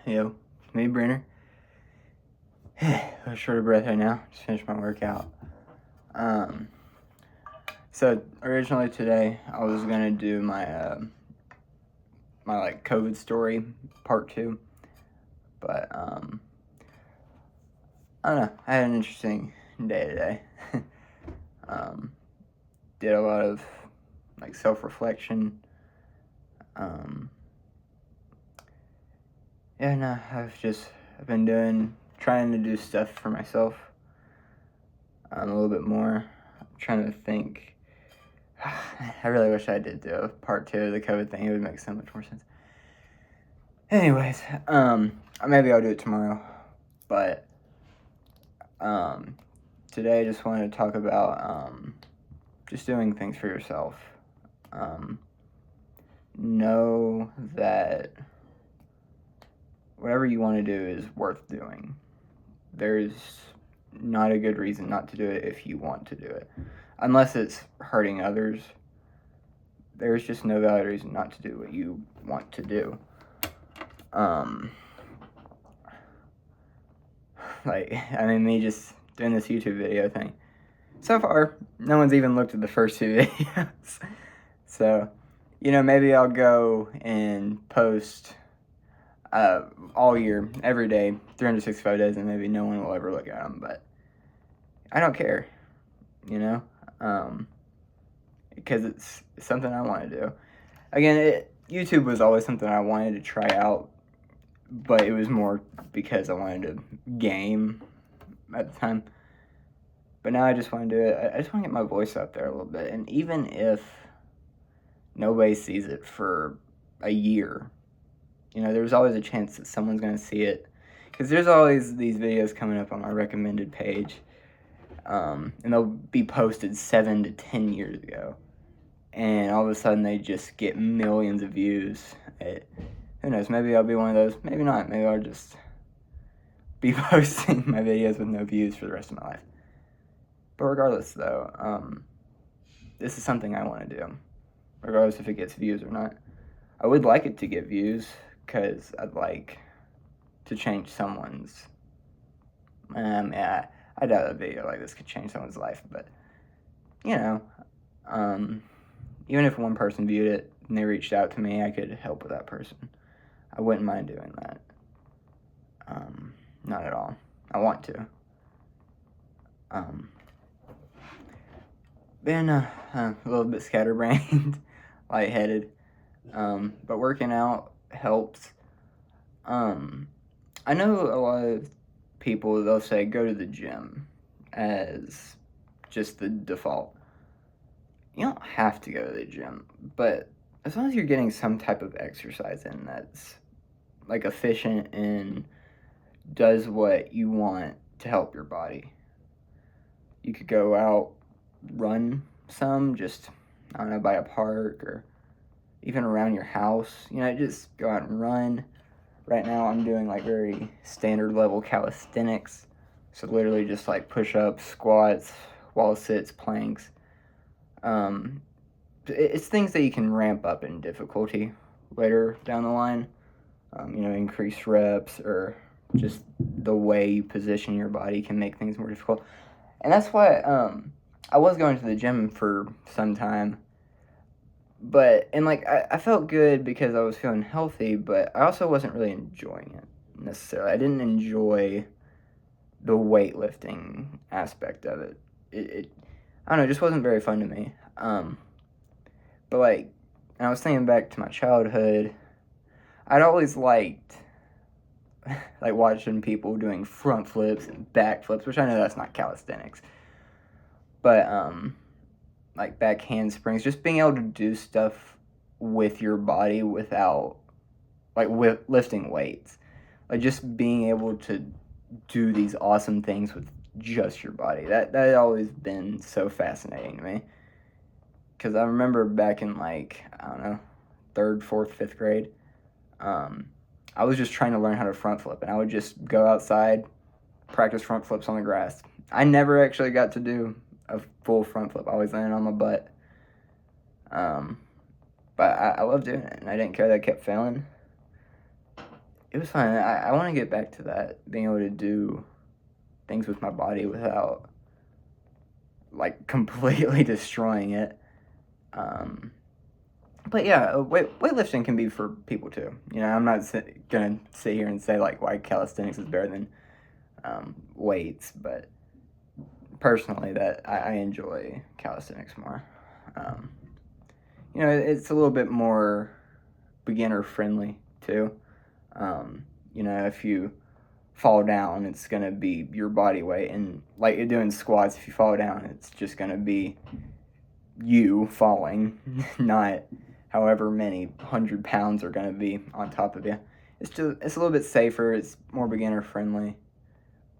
Yo, me, Brenner. I'm short of breath right now. Just finished my workout. So originally today I was gonna do my COVID story part 2, but I don't know. I had an interesting day today. Did a lot of self-reflection. I've been trying to do stuff for myself a little bit more. I'm trying to think. I really wish I did do a part 2 of the COVID thing. It would make so much more sense. Anyways, maybe I'll do it tomorrow. But today I just wanted to talk about just doing things for yourself. Know that whatever you want to do is worth doing. There's not a good reason not to do it if you want to do it. Unless it's hurting others, there's just no valid reason not to do what you want to do. Me just doing this YouTube video thing. So far, no one's even looked at the first 2 videos. So, maybe I'll go and post all year, every day, 365 days, and maybe no one will ever look at them, but I don't care, because it's something I want to do. Again, YouTube was always something I wanted to try out, but it was more because I wanted to game at the time. But now I just want to do it. I just want to get my voice out there a little bit, and even if nobody sees it for a year, there's always a chance that someone's going to see it, because there's always these videos coming up on my recommended page, and they'll be posted 7 to 10 years ago, and all of a sudden they just get millions of views. Who knows, maybe I'll be one of those, maybe not, maybe I'll just be posting my videos with no views for the rest of my life. But regardless, though, this is something I want to do, regardless if it gets views or not. I would like it to get views, because I'd like to change someone's... I doubt a video like this could change someone's life, but, even if one person viewed it and they reached out to me, I could help with that person. I wouldn't mind doing that. Not at all. I want to. Been a little bit scatterbrained, lightheaded, but working out helps. I know a lot of people, they'll say go to the gym as just the default. You don't have to go to the gym, but as long as you're getting some type of exercise in that's efficient and does what you want to help your body. You could go out, run some, just, I don't know, by a park or even around your house. Just go out and run. Right now I'm doing very standard level calisthenics. So literally just push-ups, squats, wall sits, planks. It's things that you can ramp up in difficulty later down the line. Increase reps, or just the way you position your body can make things more difficult. And that's why I was going to the gym for some time. But, I felt good because I was feeling healthy, but I also wasn't really enjoying it, necessarily. I didn't enjoy the weightlifting aspect of it. I don't know, it just wasn't very fun to me. But, and I was thinking back to my childhood, I'd always liked, watching people doing front flips and back flips, which I know that's not calisthenics. But, back handsprings, just being able to do stuff with your body without, lifting weights. Just being able to do these awesome things with just your body. That had always been so fascinating to me. Because I remember back in, I don't know, 3rd, 4th, 5th grade, I was just trying to learn how to front flip, and I would just go outside, practice front flips on the grass. I never actually got to do a full front flip. I always landed on my butt. But I loved doing it, and I didn't care that I kept failing. it was fun. I want to get back to that, being able to do things with my body without like completely destroying it. Um, but yeah, weightlifting can be for people too. You know, I'm not gonna sit here and say like why calisthenics is better than weights, but personally, that I enjoy calisthenics more. Um, you know, it's a little bit more beginner friendly too. You know, if you fall down, it's gonna be your body weight, and like you're doing squats, if you fall down, it's just gonna be you falling, not however many 100 pounds are gonna be on top of you. It's a little bit safer. It's more beginner friendly,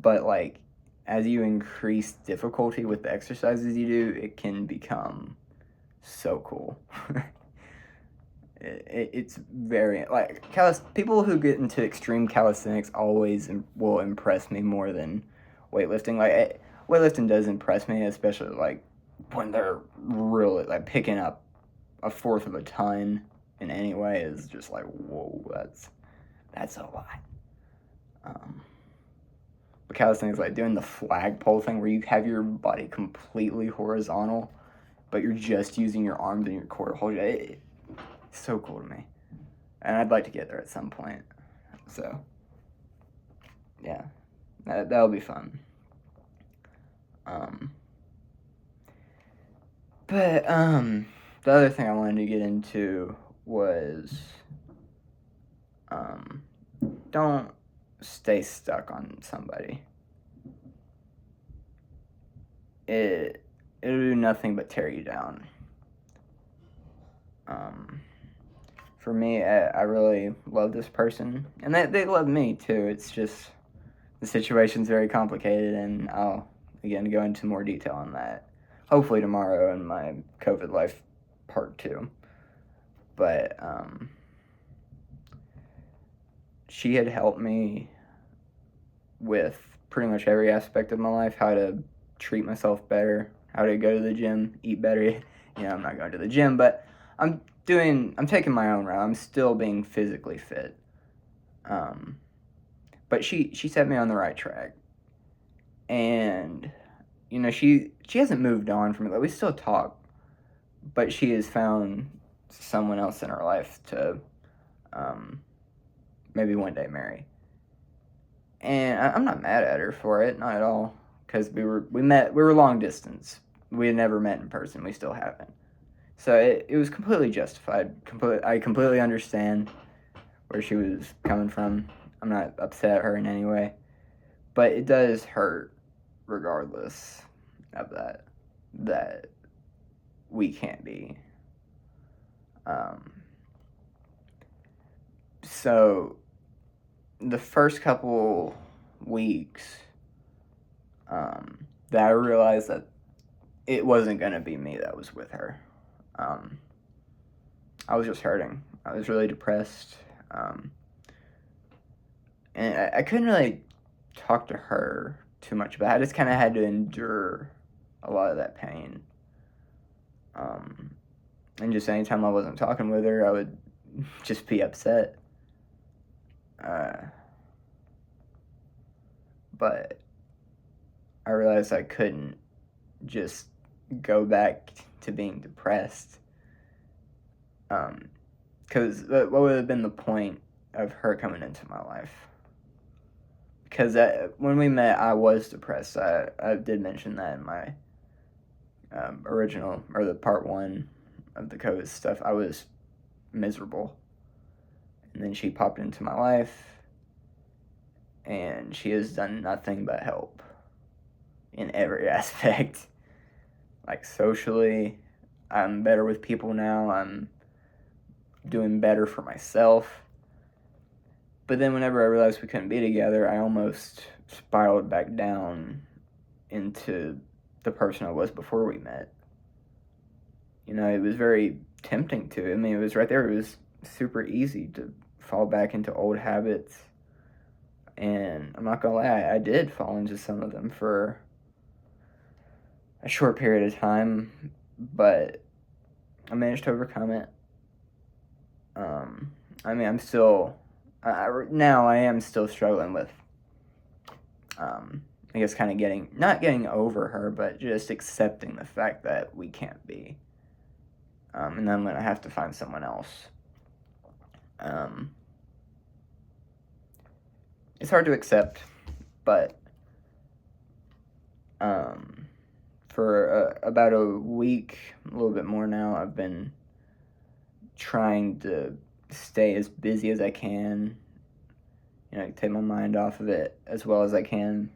but like as you increase difficulty with the exercises you do, it can become so cool. It's very like people who get into extreme calisthenics always will impress me more than weightlifting. Like weightlifting does impress me, especially like when they're really like picking up a fourth of a ton in any way is just like whoa, that's a lot. Um, but calisthenics like doing the flagpole thing where you have your body completely horizontal, but you're just using your arms and your core to hold it. It's so cool to me, and I'd like to get there at some point. So, yeah, that'll be fun. Um, but the other thing I wanted to get into was don't stay stuck on somebody. It'll do nothing but tear you down. For me, I really love this person, and they love me too. It's just the situation's very complicated, and I'll again go into more detail on that hopefully tomorrow in my COVID life part 2. But she had helped me with pretty much every aspect of my life, how to treat myself better, how to go to the gym, eat better. You know, I'm not going to the gym, but I'm taking my own route. I'm still being physically fit. But she set me on the right track. And you know, she hasn't moved on from it. Like, we still talk, but she has found someone else in her life to maybe one day marry. And I'm not mad at her for it, not at all, because we were long distance. We had never met in person. We still haven't. So it was completely justified. I completely understand where she was coming from. I'm not upset at her in any way, but it does hurt, regardless of that we can't be. So the first couple weeks, that I realized that it wasn't gonna be me that was with her. I was just hurting. I was really depressed, and I couldn't really talk to her too much about it. I just kind of had to endure a lot of that pain. And just anytime I wasn't talking with her, I would just be upset. But I realized I couldn't just go back to being depressed. Because what would have been the point of her coming into my life? Because when we met, I was depressed. I did mention that in my original, or the part 1 of the COVID stuff. I was miserable. And then she popped into my life, and she has done nothing but help in every aspect. Like socially, I'm better with people now. I'm doing better for myself. But then whenever I realized we couldn't be together, I almost spiraled back down into the person I was before we met. You know, it was very tempting to. I mean, it was right there. It was super easy to fall back into old habits. And I'm not gonna lie, I did fall into some of them for a short period of time, but I managed to overcome it. I mean, now I am still struggling with, I guess, kind of not getting over her, but just accepting the fact that we can't be. And then I'm going to have to find someone else. It's hard to accept, but for about a week, a little bit more now, I've been trying to stay as busy as I can, take my mind off of it as well as I can,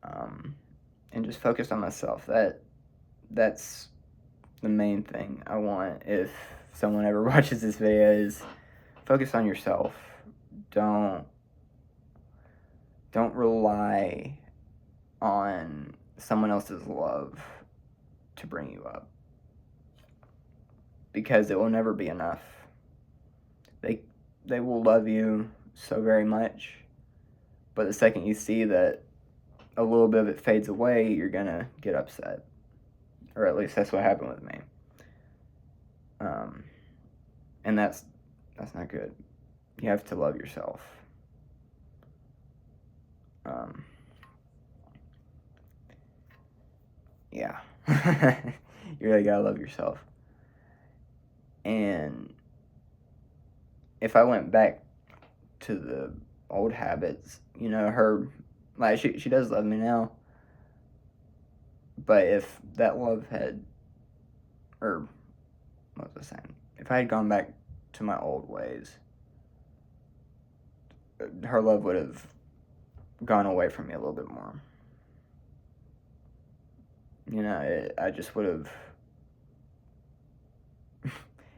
and just focus on myself. That's the main thing I want if someone ever watches this video, is focus on yourself. Don't rely on someone else's love to bring you up, because it will never be enough. They will love you so very much, but the second you see that a little bit of it fades away, you're gonna get upset. Or at least that's what happened with me. And that's not good. You have to love yourself. Yeah. You really gotta love yourself. And if I went back to the old habits, her, like, she does love me now. But if that love had, or what was I saying? If I had gone back to my old ways, her love would have gone away from me a little bit more. I just would have,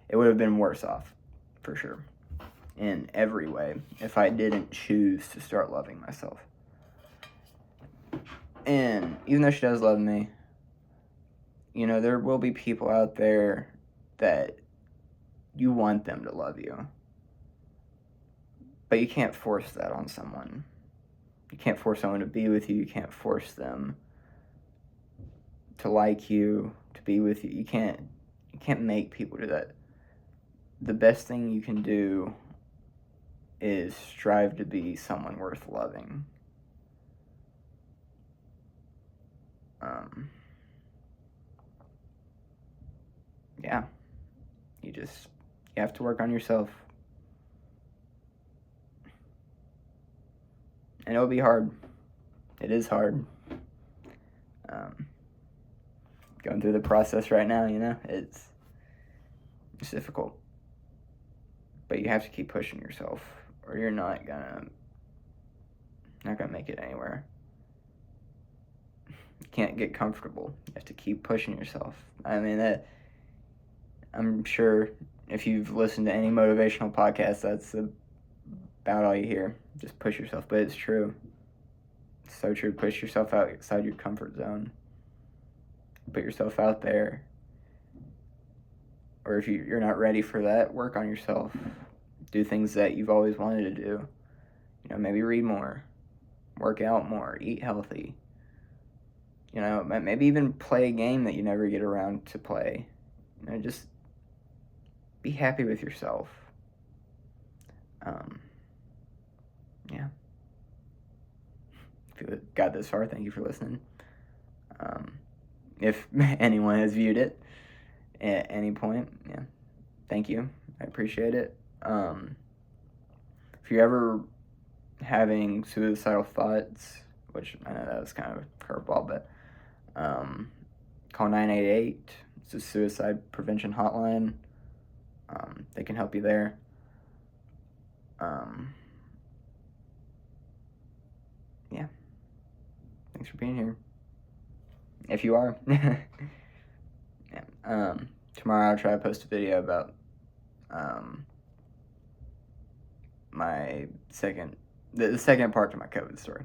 it would have been worse off, for sure, in every way, if I didn't choose to start loving myself. And even though she does love me, there will be people out there that you want them to love you. But you can't force that on someone. You can't force someone to be with you. You can't force them to like you, to be with you. You can't make people do that. The best thing you can do is strive to be someone worth loving. Yeah. You have to work on yourself. And it'll be hard. It is hard. Going through the process right now, it's difficult. But you have to keep pushing yourself, or you're not gonna make it anywhere. You can't get comfortable. You have to keep pushing yourself. I mean, I'm sure if you've listened to any motivational podcast, that's about all you hear. Just push yourself. But it's true. It's so true. Push yourself outside your comfort zone. Put yourself out there. Or if you're not ready for that, work on yourself. Do things that you've always wanted to do. Maybe read more. Work out more. Eat healthy. Maybe even play a game that you never get around to play. Just be happy with yourself. Yeah. If you got this far, thank you for listening. If anyone has viewed it at any point, yeah, thank you. I appreciate it. If you're ever having suicidal thoughts, which I know that was kind of a curveball, but call 988. It's a suicide prevention hotline. They can help you there. Yeah. Thanks for being here. If you are. Yeah. Tomorrow I'll try to post a video about my the second part to my COVID story.